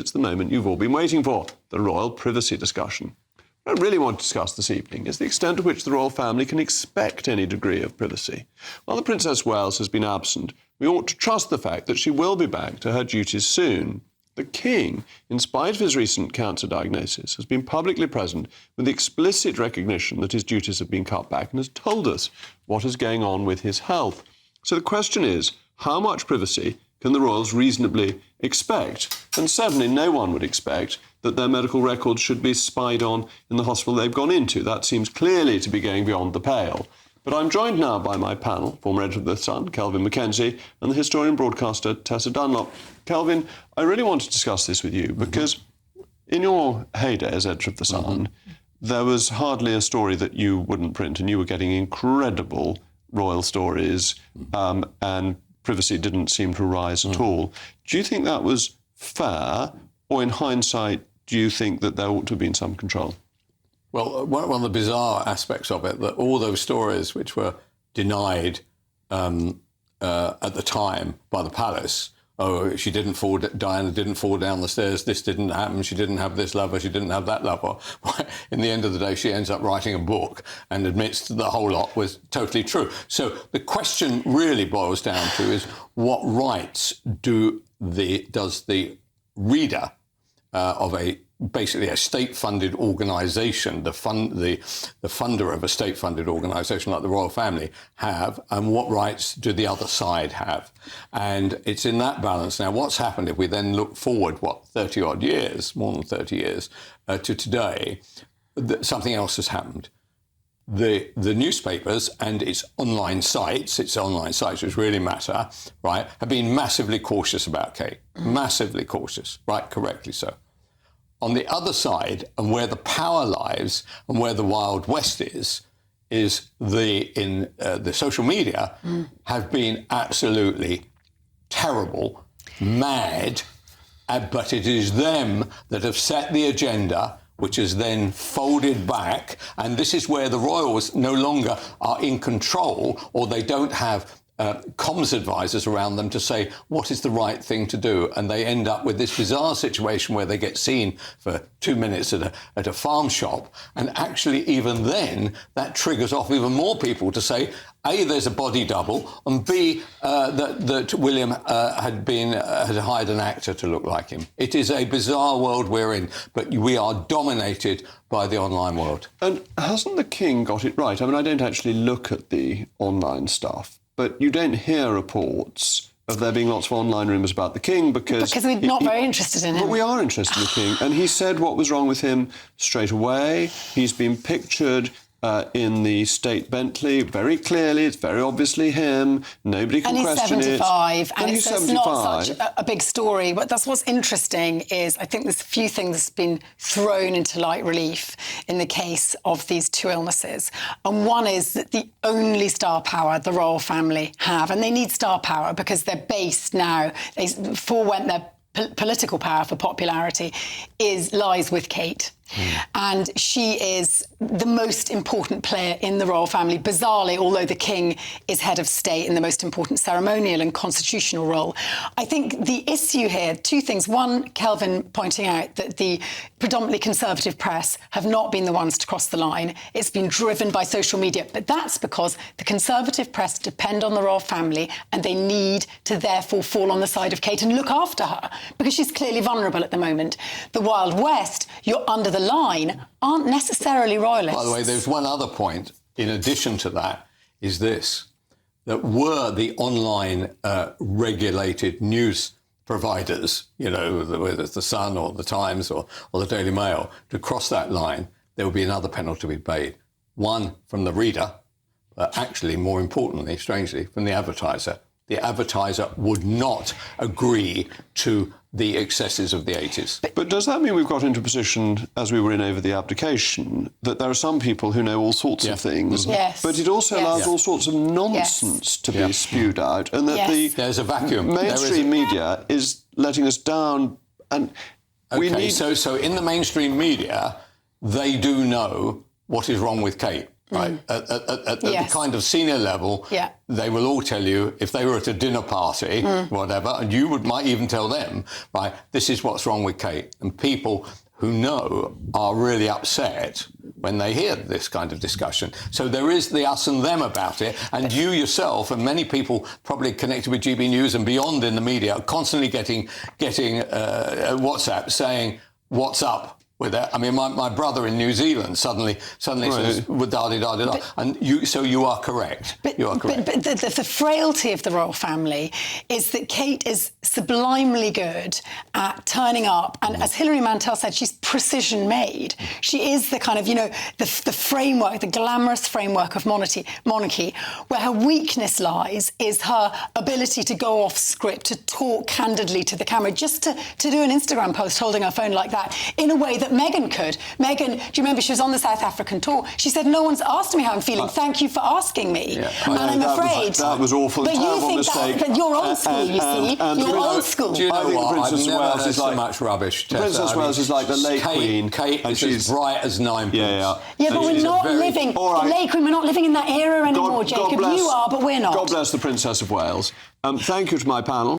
it's the moment you've all been waiting for, the royal privacy discussion. What I really want to discuss this evening is the extent to which the royal family can expect any degree of privacy. While the Princess Wales has been absent, we ought to trust the fact that she will be back to her duties soon. The King, in spite of his recent cancer diagnosis, has been publicly present with the explicit recognition that his duties have been cut back and has told us what is going on with his health. So the question is, how much privacy can the royals reasonably expect? And certainly no one would expect that their medical records should be spied on in the hospital they've gone into. That seems clearly to be going beyond the pale. But I'm joined now by my panel, former editor of The Sun, Kelvin Mackenzie, and the historian broadcaster, Tessa Dunlop. Kelvin, I really want to discuss this with you because in your heyday as editor of The Sun, there was hardly a story that you wouldn't print, and you were getting incredible royal stories, and privacy didn't seem to rise at all. Do you think that was fair, or in hindsight, do you think that there ought to have been some control? Well, one of the bizarre aspects of it, that all those stories which were denied at the time by the palace, Diana didn't fall down the stairs, this didn't happen, she didn't have this lover, she didn't have that lover. In the end of the day, she ends up writing a book and admits the whole lot was totally true. So the question really boils down to is what rights does the reader of basically a state-funded organisation, the funder of a state-funded organisation like the royal family have, and what rights do the other side have? And it's in that balance. Now, what's happened if we then look forward, 30-odd years, more than 30 years, to today, something else has happened. The newspapers and its online sites which really matter, right, have been massively cautious about Kate. Massively cautious, right, correctly so. On the other side, and where the power lies and where the Wild West is the social media have been absolutely terrible, mad, but it is them that have set the agenda, which is then folded back. And this is where the royals no longer are in control, or they don't have comms advisors around them to say what is the right thing to do, and they end up with this bizarre situation where they get seen for 2 minutes at a farm shop, and actually even then that triggers off even more people to say A, there's a body double, and B, that William had hired an actor to look like him. It is a bizarre world we're in, but we are dominated by the online world. And hasn't the King got it right? I mean, I don't actually look at the online stuff, but you don't hear reports of there being lots of online rumours about the King because we're not very interested in him. But we are interested in the King, and he said what was wrong with him straight away. He's been pictured in the state Bentley very clearly. It's very obviously him. Nobody can question it. And he's 75, and it's not such a big story. But that's what's interesting is I think there's a few things that's been thrown into light relief in the case of these two illnesses. And one is that the only star power the royal family have, and they need star power because they're based now, they forewent their political power for popularity, lies with Kate. And she is the most important player in the royal family, bizarrely, although the King is head of state in the most important ceremonial and constitutional role. I think the issue here, two things. One, Kelvin pointing out that the predominantly conservative press have not been the ones to cross the line. It's been driven by social media. But that's because the conservative press depend on the royal family and they need to therefore fall on the side of Kate and look after her because she's clearly vulnerable at the moment. The Wild West, you're under the line, aren't necessarily royalists. By the way, there's one other point in addition to that, is this, that were the online regulated news providers, whether it's The Sun or The Times or the Daily Mail, to cross that line, there would be another penalty to be paid. One from the reader, but actually, more importantly, strangely, from the advertiser. The advertiser would not agree to the excesses of the 80s. But does that mean we've got into a position, as we were in over the abdication, that there are some people who know all sorts of things, but it also allows all sorts of nonsense to be spewed out, and that there's a vacuum. Mainstream media is letting us down, and we need... So in the mainstream media, they do know what is wrong with Kate. right? At Yes. the kind of senior level, they will all tell you, if they were at a dinner party, whatever, and you might even tell them, right, this is what's wrong with Kate. And people who know are really upset when they hear this kind of discussion. So there is the us and them about it, and you yourself and many people probably connected with GB News and beyond in the media are constantly getting WhatsApp saying, what's up with that? I mean, my brother in New Zealand suddenly says, da-di-da-di-da. And you are correct. You are correct. But the frailty of the royal family is that Kate is sublimely good at turning up. And as Hilary Mantel said, she's precision made. She is the kind of, the framework, the glamorous framework of monarchy, where her weakness lies is her ability to go off script, to talk candidly to the camera, just to do an Instagram post holding her phone like that in a way that Meghan could. Meghan, do you remember she was on the South African tour? She said, no one's asked me how I'm feeling. Thank you for asking me. Yeah. And I'm afraid... That was awful. But you think mistake. but you're old school, you see. You're old school. Do you know I think what? Princess I've never Wales heard is so like much rubbish. Princess Wales is like the late Queen. Kate and is she's as bright as ninepence. Yeah, but we're not living... All right. Late Queen, we're not living in that era anymore, Jacob. You are, but we're not. God bless the Princess of Wales. Thank you to my panel.